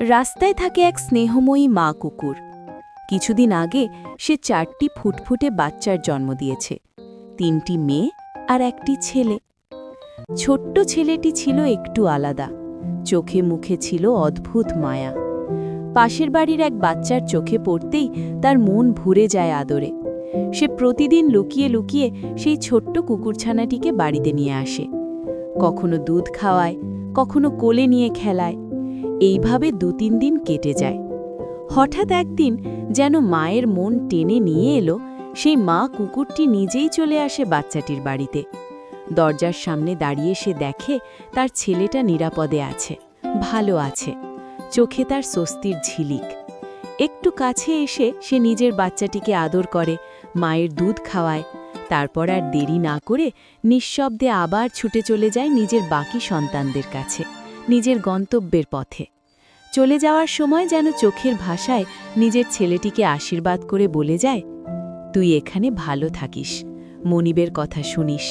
রাস্তায় থাকে এক স্নেহময়ী মা কুকুর। কিছুদিন আগে সে 4টি ফুটফুটে বাচ্চার জন্ম দিয়েছে, 3টি মেয়ে আর একটি ছেলে। ছোট্ট ছেলেটি ছিল একটু আলাদা, চোখে মুখে ছিল অদ্ভুত মায়া। পাশের বাড়ির এক বাচ্চার চোখে পড়তেই তার মন ভরে যায় আদরে। সে প্রতিদিন লুকিয়ে লুকিয়ে সেই ছোট্ট কুকুরছানাটিকে বাড়িতে নিয়ে আসে, কখনো দুধ খাওয়ায়, কখনো কোলে নিয়ে খেলায়। এইভাবে 2-3 দিন কেটে যায়। হঠাৎ একদিন যেন মায়ের মন টেনে নিয়ে এলো, সেই মা কুকুরটি নিজেই চলে আসে বাচ্চাটির বাড়িতে। দরজার সামনে দাঁড়িয়ে সে দেখে তার ছেলেটা নিরাপদে আছে, ভালো আছে, চোখে তার স্বস্তির ঝিলিক। একটু কাছে এসে সে নিজের বাচ্চাটিকে আদর করে, মায়ের দুধ খাওয়ায়। তারপর আর দেরি না করে নিঃশব্দে আবার ছুটে চলে যায় নিজের বাকি সন্তানদের কাছে, নিজের গন্তব্যের পথে। চলে যাওয়ার সময় যেন চোখের ভাষায় নিজের ছেলেটিকে আশীর্বাদ করে বলে যায়, তুই এখানে ভালো থাকিস, মনিবের কথা শুনিস।